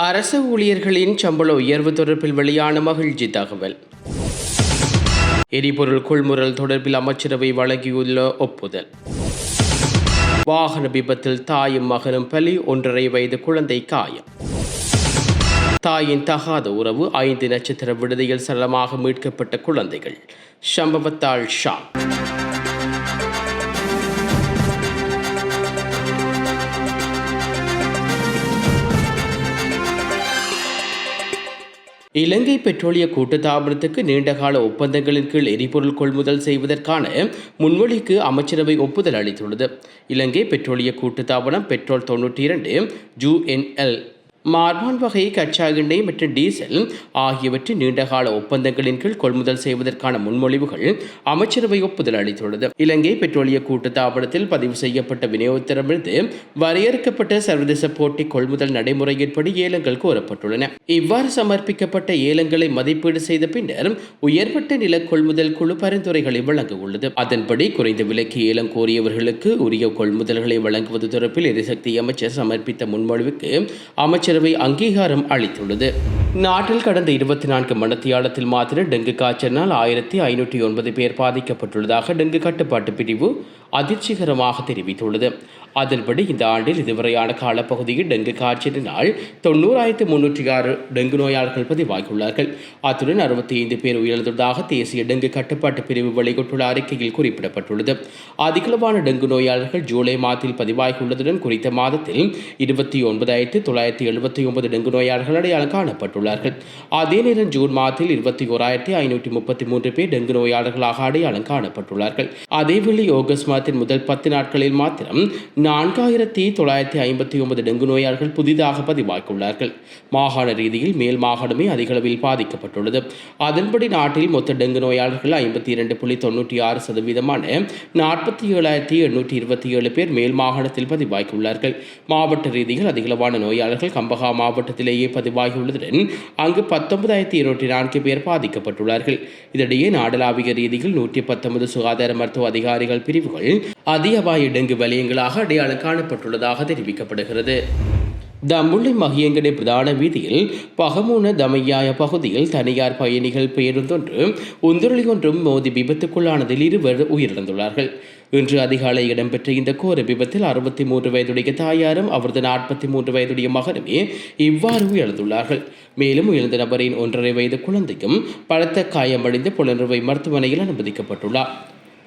அரசு ஊழியர்களின் சம்பள உயர்வு தொடர்பில் வெளியான மகிழ்ச்சி தகவல். எரிபொருள் கொள்முதல் தொடர்பில் அமைச்சரவை வழங்கியுள்ள ஒப்புதல். வாகன விபத்தில் தாயும் மகனும் பலி, 1.5 வயது குழந்தை காயம். தாயின் தகாத உறவு, 5 நட்சத்திர விடுதியில் சடலமாக மீட்கப்பட்ட குழந்தைகள். சம்பவத்தால் ஷாக். இலங்கை பெட்ரோலிய கூட்டுத்தாபனத்துக்கு நீண்டகால ஒப்பந்தங்களின் கீழ் எரிபொருள் கொள்முதல் செய்வதற்கான முன்மொழிக்கு அமைச்சரவை ஒப்புதல் அளித்துள்ளது. இலங்கை பெட்ரோலிய கூட்டுத்தாபனம் பெட்ரோல் 92 UNL மார்பான் வகை கச்சா எண்ணெய் மற்றும் டீசல் ஆகியவற்றின் நீண்டகால ஒப்பந்தங்களின் கீழ் கொள்முதல் செய்வதற்கான முன்மொழிவுகள் அமைச்சரவை ஒப்புதல் அளித்துள்ளது. இலங்கை பெட்ரோலிய கூட்டுத்தாபனத்தில் பதிவு செய்யப்பட்ட விநியோகத்திடமிருந்து வரையறுக்கப்பட்ட சர்வதேச போட்டி கொள்முதல் நடைமுறையின்படி ஏலங்கள் கோரப்பட்டுள்ளன. இவ்வாறு சமர்ப்பிக்கப்பட்ட ஏலங்களை மதிப்பீடு செய்த பின்னர் உயர்மட்ட நில கொள்முதல் குழு பரிந்துரைகளை வழங்க உள்ளது. அதன்படி குறைந்த விலைக்கு ஏலம் கோரியவர்களுக்கு உரிய கொள்முதல்களை வழங்குவது தொடர்பில் எரிசக்தி அமைச்சர் சமர்ப்பித்த முன்மொழிவுக்கு அமைச்சர் அங்கீகாரம் அளித்துள்ளது. நாட்டில் கடந்த 24 மணித்தியாலத்தில் மாத்திர டெங்கு காய்ச்சலினால் 1509 பேர் பாதிக்கப்பட்டுள்ளதாக டெங்கு கட்டுப்பாட்டு பிரிவு அதிர்ச்சிகரமாக தெரிவித்துள்ளது. அதன்படி இந்த ஆண்டில் இதுவரையான காலப்பகுதியில் டெங்கு காய்ச்சலினால் 90,306 டெங்கு நோயாளர்கள் பதிவாகியுள்ளார்கள். அத்துடன் 65 பேர் உயிரிழந்ததாக தேசிய டெங்கு கட்டுப்பாட்டு பிரிவு வெளியிட்டுள்ள அறிக்கையில் குறிப்பிடப்பட்டுள்ளது. அதிகளவான டெங்கு நோயாளர்கள் ஜூலை மாதத்தில் பதிவாகியுள்ளதுடன் குறித்த மாதத்தில் 29,979 டெங்கு நோயாளர்கள் அடையாளம் காணப்பட்டுள்ளார்கள். அதே நேரம் ஜூன் மாதத்தில் 21,533 பேர் டெங்கு நோயாளர்களாக அடையாளம் காணப்பட்டுள்ளார்கள். அதேவேளை ஆகஸ்ட் மாதத்தின் முதல் 10 நாட்களில் மாத்திரம் 4,959 டெங்கு நோயாளர்கள் புதிதாக பதிவாகியுள்ளார்கள். மாகாண ரீதியில் மேல் மாகாணமே அதிகளவில் பாதிக்கப்பட்டுள்ளது. அதன்படி நாட்டில் மொத்த டெங்கு நோயாளர்கள் 52.96%, 47,827 பேர் மேல் மாகாணத்தில் பதிவாகியுள்ளார்கள். மாவட்ட ரீதியில் அதிகளவான நோயாளர்கள் கம்பஹா மாவட்டத்திலேயே பதிவாகியுள்ளதுடன் அங்கு 19,204 பேர் பாதிக்கப்பட்டுள்ளார்கள். இதனிடையே நாடளாவிய ரீதியில் 119 சுகாதார மருத்துவ அதிகாரிகள் பிரிவுகள் அதிகபாய டெங்கு வலயங்களாக அடையாளம் காணப்பட்டுள்ளதாக தெரிவிக்கப்படுகிறது. தம்புள்ளை மகியங்கடை பிரதான வீதியில் பகமூன தமையாய பகுதியில் தனியார் பயணிகள் பேருந்தொன்று உந்துருளி ஒன்றும் மோதி விபத்துக்குள்ளானதில் 2 உயிரிழந்துள்ளார்கள். இன்று அதிகாலை இடம்பெற்ற இந்த கோர விபத்தில் 63 வயதுடைய தாயாரும் அவரது 43 வயதுடைய மகனுமே இவ்வாறு உயிரிழந்துள்ளார்கள். மேலும் உயிர்ந்த நபரின் 1.5 வயது குழந்தையும் பலத்த காயமடைந்து புலனறுவை மருத்துவமனையில் அனுமதிக்கப்பட்டுள்ளார்.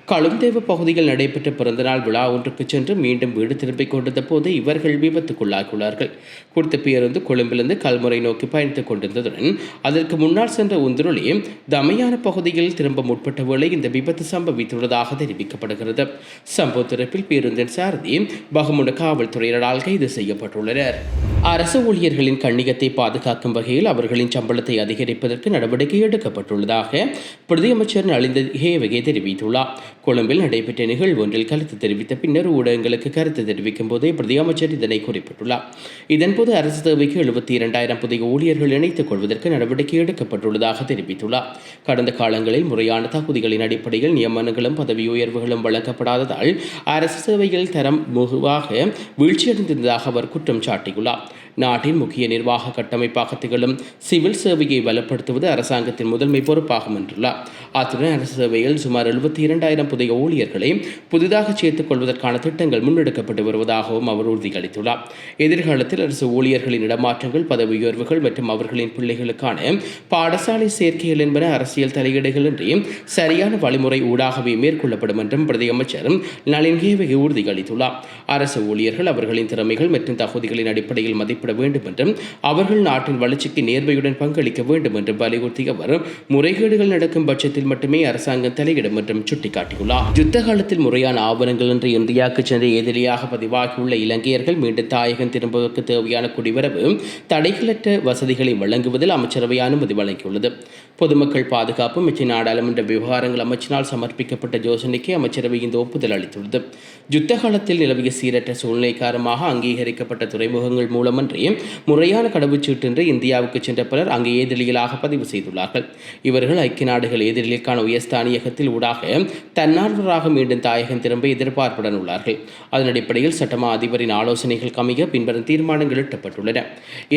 களுந்தேவ பகுதியில் நடைபெற்ற பிறந்தநாள் விழா ஒன்றுக்கு சென்று மீண்டும் வீடு திரும்பிக் கொண்டிருந்த போது இவர்கள் விபத்துக்குள்ளாகியுள்ளார்கள். குறித்த பேருந்து கொழும்பிலிருந்து கல்முறை நோக்கி பயணித்துக் கொண்டிருந்ததுடன் அதற்கு முன்னால் சென்ற உந்துருளி தமையான பகுதியில் திரும்ப முற்பட்ட வேளை இந்த விபத்து சம்பவித்துள்ளதாக தெரிவிக்கப்படுகிறது. சம்பவ தொடர்பில் பேருந்தின் சாரதி பகமுன காவல்துறையினரால் கைது செய்யப்பட்டுள்ளனர். அரசு ஊழியர்களின் கண்ணியத்தை பாதுகாக்கும் வகையில் அவர்களின் சம்பளத்தை அதிகரிப்பதற்கு நடவடிக்கை எடுக்கப்பட்டுள்ளதாக பிரதியமைச்சர் நலிந்த ஹேவகே தெரிவித்துள்ளார். கொழும்பில் நடைபெற்ற நிகழ்வு ஒன்றில் கருத்து தெரிவித்த பின்னர் ஊடகங்களுக்கு கருத்து தெரிவிக்கும் போதே பிரதியமைச்சர் இதனை குறிப்பிட்டுள்ளார். இதன்போது அரசு தேவைக்கு 72,000 புதிய ஊழியர்கள் இணைத்துக் கொள்வதற்கு நடவடிக்கை எடுக்கப்பட்டுள்ளதாக தெரிவித்துள்ளார். கடந்த காலங்களில் முறையான தகுதிகளின் அடிப்படையில் நியமனங்களும் பதவி உயர்வுகளும் வழங்கப்படாததால் அரசு சேவையில் தரம் வெகுவாக வீழ்ச்சியடைந்ததாக அவர் குற்றம் சாட்டியுள்ளார். நாட்டின் முக்கிய நிர்வாக கட்டமைப்பாக திகழும் சிவில் சேவையை வலுப்படுத்துவது அரசாங்கத்தின் முதன்மை பொறுப்பாகும் என்றுள்ளார். அத்துடன் அரசு சேவையில் சுமார் 72,000 புதிய ஊழியர்களை புதிதாக சேர்த்துக் கொள்வதற்கான திட்டங்கள் முன்னெடுக்கப்பட்டு வருவதாகவும் அவர் உறுதியளித்துள்ளார். எதிர்காலத்தில் அரசு ஊழியர்களின் இடமாற்றங்கள், பதவி உயர்வுகள் மற்றும் அவர்களின் பிள்ளைகளுக்கான பாடசாலை சேர்க்கைகள் என்பன அரசியல் தலையீடுகளின்றி சரியான வழிமுறை ஊடாகவே மேற்கொள்ளப்படும் என்றும் பிரதியமைச்சர் நளின் ஹேவகே உறுதியளித்துள்ளார். அரசு ஊழியர்கள் அவர்களின் திறமைகள் மற்றும் தகுதிகளின் அடிப்படையில் மதிப்பிட வேண்டும் என்றும் அவர்கள் நாட்டின் வளர்ச்சிக்கு நேர்மையுடன் பங்களிக்க வேண்டும் என்றும் வலியுறுத்திய அவர் முறைகேடுகள் நடக்கும் பட்சத்தில் மட்டுமே அரசாங்கம் தலையிடும் என்றும் சுட்டிக்காட்டியுள்ளார். யுத்த காலத்தில் முறையான ஆவணங்கள் இன்றி இந்தியாவுக்கு சென்று எதிரியாக பதிவாகியுள்ள இலங்கையர்கள் மீண்டும் தாயகம் திரும்புவதற்கு தேவையான குடிவரவு தடைகளற்ற வசதிகளை வழங்குவதில் அமைச்சரவை அனுமதி வழங்கியுள்ளது. பொதுமக்கள் பாதுகாப்பு மற்றும் நாடாளுமன்ற விவகாரங்கள் அமைச்சினால் சமர்ப்பிக்கப்பட்ட யோசனைக்கு அமைச்சரவை இந்த ஒப்புதல் அளித்துள்ளது. யுத்த காலத்தில் நிலவிய சீரற்ற சூழ்நிலை காரணமாக அங்கீகரிக்கப்பட்ட துறைமுகங்கள் மூலமன்றி மட்டுமன்றி முறையான கடவுச்சீட்டின்றி இந்தியாவுக்கு சென்ற பலர் அங்கு ஏதிலிகளாக பதிவு செய்துள்ளார்கள். இவர்கள் ஐக்கிய நாடுகள் ஏதிலிகளுக்கான உயர்ஸ்தானியகத்தில் ஊடாக தன்னார்வராக மீண்டும் தாயகம் திரும்ப எதிர்பார்ப்புடன் உள்ளார்கள். அதன் அடிப்படையில் சட்டமா அதிபரின் ஆலோசனைகள் கமிக பின்வரும் தீர்மானங்கள் எட்டப்பட்டுள்ளன.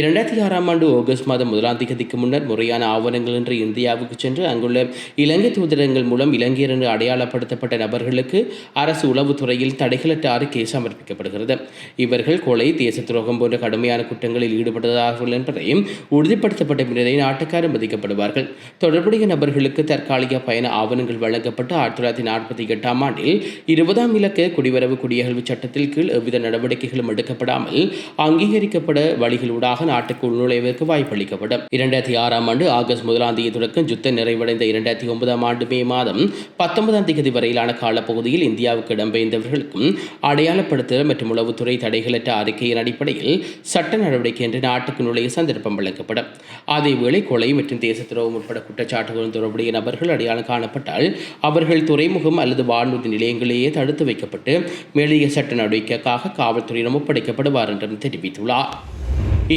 2006 ஆண்டு ஆகஸ்ட் மாதம் 1 தேதிக்கு முன்னர் முறையான ஆவணங்களின்றி இந்தியாவுக்கு சென்று அங்குள்ள இலங்கை தூதரங்கள் மூலம் இலங்கையர் என்று அடையாளப்படுத்தப்பட்ட நபர்களுக்கு அரசு உளவுத்துறையில் தடைகளற்ற அறிக்கை சமர்ப்பிக்கப்படுகிறது. இவர்கள் கொலை, தேச துரோகம் போன்ற கடுமையான குற்றங்களில் ஈடுபட்டதார்கள் என்பதையும் உறுதிப்படுத்தப்பட்ட பின்னரே நாட்டுக்கு அனுமதிக்கப்படுவார்கள். தொடர்புடைய நபர்களுக்கு தற்காலிக பயண ஆவணங்கள் வழங்கப்பட்டு 1948 ஆண்டில் 20ஆம் இலக்க குடிவரவு குடியகழ்வு சட்டத்தில் கீழ் எவ்வித நடவடிக்கைகளும் எடுக்கப்படாமல் அங்கீகரிக்கப்பட வழிகளூடாக நாட்டுக்கு உள்நுழைவதற்கு வாய்ப்பளிக்கப்படும். 2006 ஆண்டு ஆகஸ்ட் 1 தேதி தொடக்கம் யுத்தம் நிறைவடைந்த 2009 ஆண்டு மே மாதம் 19 தேதி வரையிலான காலப்பகுதியில் இந்தியாவுக்கு இடம்பெயர்ந்தவர்களுக்கும் அடையாளப்படுத்துதல் மற்றும் உளவுத்துறை தடைகளற்ற அறிக்கையின் அடிப்படையில் சட்ட நடவடிக்கை என்று நாட்டுக்கு நுழைய சந்தர்ப்பம் வழங்கப்படும். அதேவேளை கொலை மற்றும் தேச துரோகம் உட்பட குற்றச்சாட்டுகளுடன் தொடர்புடைய நபர்கள் அடையாளம் காணப்பட்டால் அவர்கள் துறைமுகம் அல்லது வானூர்தி நிலையங்களிலேயே தடுத்து வைக்கப்பட்டு மேலிய சட்ட நடவடிக்கைக்காக காவல்துறையிடம் ஒப்படைக்கப்படுவார் என்றும் தெரிவித்துள்ளார்.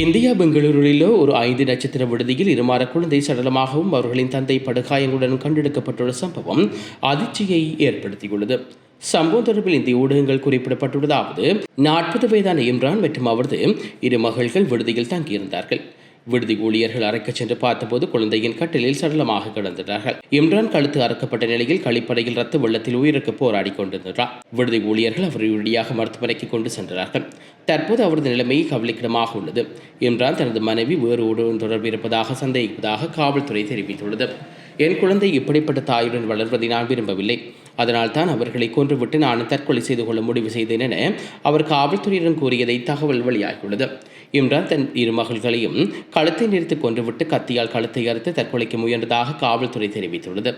இந்தியா பெங்களூரிலோ ஒரு 5 நட்சத்திர விடுதியில் இருமாற குழந்தை சடலமாகவும் அவர்களின் தந்தை படுகாயங்களுடன் கண்டெடுக்கப்பட்டுள்ள சம்பவம் அதிர்ச்சியை ஏற்படுத்தியுள்ளது. சம்பவம் தொடர்பில் இந்திய ஊடகங்கள் குறிப்பிடப்பட்டுள்ளதாவது 40 வயதான இம்ரான் மற்றும் அவரது 2 மகள்கள் விடுதியில் தங்கியிருந்தார்கள். விடுதி ஊழியர்கள் அறைக்கு சென்று பார்த்தபோது குழந்தையின் கட்டிலில் சடலமாக கிடந்தார்கள். இம்ரான் கழுத்து அறுக்கப்பட்ட நிலையில் கழிப்பறையில் ரத்த வெள்ளத்தில் உயிருக்கு போராடி கொண்டிருந்தார். விடுதி ஊழியர்கள் அவரை உடனடியாக மருத்துவமனைக்கு கொண்டு சென்றார்கள். தற்போது அவரது நிலைமை கவலைக்கிடமாக உள்ளது. இம்ரான் தனது மனைவி வேறு உடன் தொடர்பு இருப்பதாக சந்தேகிப்பதாக காவல்துறை தெரிவித்துள்ளது. என் குழந்தை இப்படிப்பட்ட தாயுடன் வளர்வதை நான் விரும்பவில்லை. அதனால் தான் அவர்களை கொன்றுவிட்டு நான் தற்கொலை செய்து கொள்ள முடிவு செய்தேன் என அவர் காவல்துறையிடம் கூறியதை தகவல் வெளியாகியுள்ளது. இம்ரான் தன் 2 மகள்களையும் கழுத்தை நிறுத்தி கொன்றுவிட்டு கத்தியால் கழுத்தை அறுத்து தற்கொலைக்கு முயன்றதாக காவல்துறை தெரிவித்துள்ளது.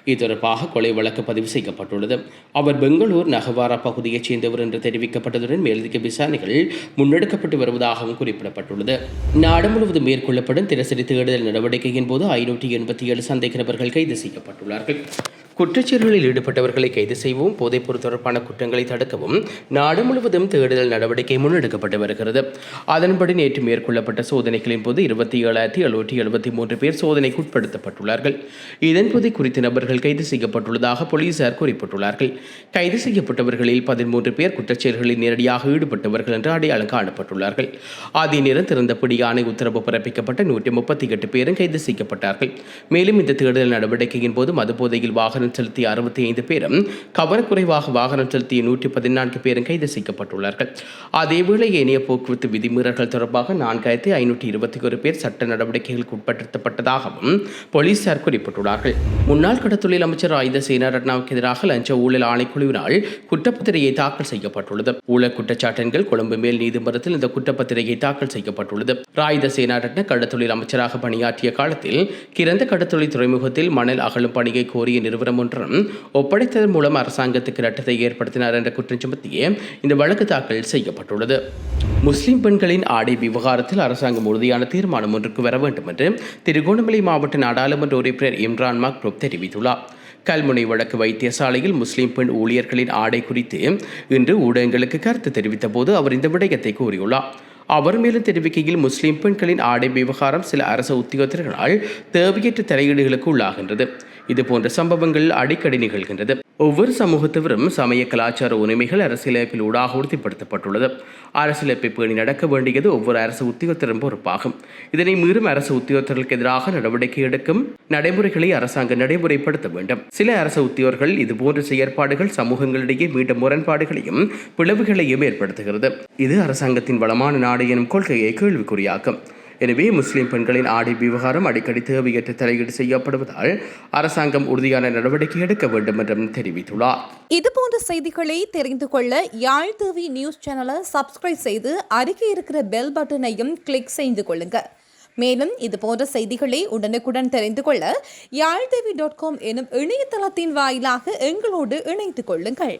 இது தொடர்பாக கொலை வழக்கு பதிவு செய்யப்பட்டுள்ளது. அவர் பெங்களூர் நகவாரா பகுதியைச் சேர்ந்தவர் என்று தெரிவிக்கப்பட்டதுடன் மேலதிக விசாரணைகள் முன்னெடுக்கப்பட்டு வருவதாகவும் குறிப்பிடப்பட்டுள்ளது. நாடு முழுவதும் மேற்கொள்ளப்படும் தினசரி தேடுதல் நடவடிக்கையின் போது 587 சந்தேக நபர்கள் கைது செய்யப்பட்டுள்ளார்கள். குற்றச்செயல்களில் ஈடுபட்டவர்களை கைது செய்யவும் போதைப்பொருள் தொடர்பான குற்றங்களை தடுக்கவும் நாடு முழுவதும் தேடுதல் நடவடிக்கை முன்னெடுக்கப்பட்டு வருகிறது. அதன்படி நேற்று மேற்கொள்ளப்பட்ட சோதனைகளின் போது 27,773 பேர் சோதனைக்கு உட்படுத்தப்பட்டுள்ளார்கள். இதன்போது குறித்த நபர்கள் கைது செய்யப்பட்டுள்ளதாக போலீசார் குறிப்பிட்டுள்ளார்கள். கைது செய்யப்பட்டவர்களில் 13 பேர் குற்றச்செயல்களில் நேரடியாக ஈடுபட்டவர்கள் என்று அடையாளம் காணப்பட்டுள்ளார்கள். அதே நேரம் திறந்த பிடியாணை உத்தரவு பிறப்பிக்கப்பட்ட 138 பேரும் கைது செய்யப்பட்டார்கள். மேலும் இந்த தேடுதல் நடவடிக்கையின் போது மதுபோதையில் வாகனம் செலுத்திய 65 பேரும் கவனக்குறைவாக வாகனம் செலுத்திய 114 பேரும் கைது செய்யப்பட்டுள்ளார்கள். அதேவேளை ஏனைய போக்குவரத்து விதிமீறல்கள் தொடர்பாக 4521 பேர் சட்ட நடவடிக்கைகளுக்கு உட்படுத்தப்பட்டதாகவும் போலீசார் குறிப்பிட்டுள்ளார்கள். முன்னாள் கடத்தொழில் அமைச்சர் ராயித சேனாரட்னவுக்கு எதிராக லஞ்ச ஊழல் ஆணைக்குழுவினால் குற்றப்பத்திரிகை தாக்கல் செய்யப்பட்டுள்ளது. ஊழல் குற்றச்சாட்டுகள் கொழும்பு மேல் நீதிமன்றத்தில் இந்த குற்றப்பத்திரிகை தாக்கல் செய்யப்பட்டுள்ளது. ராயித சேனாரட்ன கடத்தொழில் அமைச்சராக பணியாற்றிய காலத்தில் கிரந்த கடத்தொழில் துறைமுகத்தில் மணல் அகழும் பணியை கோரிய நிறுவனம் ஒன்றும் ஒப்படைத்ததன் மூலம் அரசாங்கத்துக்கு இரட்டத்தை ஏற்படுத்தினார் என்ற குற்றம் சுமத்தியே இந்த வழக்கு தாக்கல் செய்யப்பட்டுள்ளது. முஸ்லிம் பெண்களின் ஆடை விவகாரத்தில் அரசாங்கம் உறுதியான தீர்மானம் ஒன்றுக்கு வர வேண்டும் என்று திருகோணமலை மாவட்ட நாடாளுமன்ற உறுப்பினர் இம்ரான் மக்ரூப் தெரிவித்துள்ளார். கல்முனை வடக்கு வைத்தியசாலையில் முஸ்லிம் பெண் ஊழியர்களின் ஆடை குறித்து இன்று ஊடகங்களுக்கு கருத்து தெரிவித்த போது அவர் இந்த விடயத்தை கூறியுள்ளார். அவர் மேலும் தெரிவிக்கையில் முஸ்லிம் பெண்களின் ஆடை விவகாரம் சில அரசு உத்தியோகத்தர்களால் தேவையற்ற தலையீடுகளுக்கு உள்ளாகின்றது. இதுபோன்ற சம்பவங்கள் அடிக்கடி நிகழ்கின்றது. ஒவ்வொரு சமூகத்தவரும் சமய கலாச்சார உரிமைகள் அரசியலமைப்பில் ஊடாக உறுதிப்படுத்தப்பட்டுள்ளது. அரசியலமைப்பை பேணி நடக்க வேண்டியது ஒவ்வொரு அரசு உத்தியோகத்தரும் பொறுப்பாகும். இதனை மீறும் அரசு உத்தியோகத்தர்களுக்கு எதிராக நடவடிக்கை எடுக்கும் நடைமுறைகளை அரசாங்கம் நடைமுறைப்படுத்த வேண்டும். சில அரசு உத்தியோகர்கள் இதுபோன்ற செயற்பாடுகள் சமூகங்களிடையே மீண்டும் முரண்பாடுகளையும் பிளவுகளையும் ஏற்படுத்துகிறது. இது அரசாங்கத்தின் வளமான நாடு எனும் கொள்கையை கேள்விக்குறியாக்கும். எனவே முஸ்லிம் பெண்களின் ஆடை விவகாரம் அடிக்கடி தேவையற்ற தலையீடு செய்யப்படுவதால் அரசாங்கம் உறுதியான நடவடிக்கை எடுக்க வேண்டும் என்றும் தெரிவித்துள்ளார். இதுபோன்ற செய்திகளை தெரிந்து கொள்ள யாழ் டிவி நியூஸ் சேனலை சப்ஸ்கிரைப் செய்து அருகே இருக்கிற பெல் பட்டனையும் கிளிக் செய்து கொள்ளுங்க. மேலும் இதுபோன்ற செய்திகளை உடனுக்குடன் தெரிந்து கொள்ள யாழ்டிவி.com எனும் இணையதளத்தின் வாயிலாக எங்களோடு இணைத்துக் கொள்ளுங்கள்.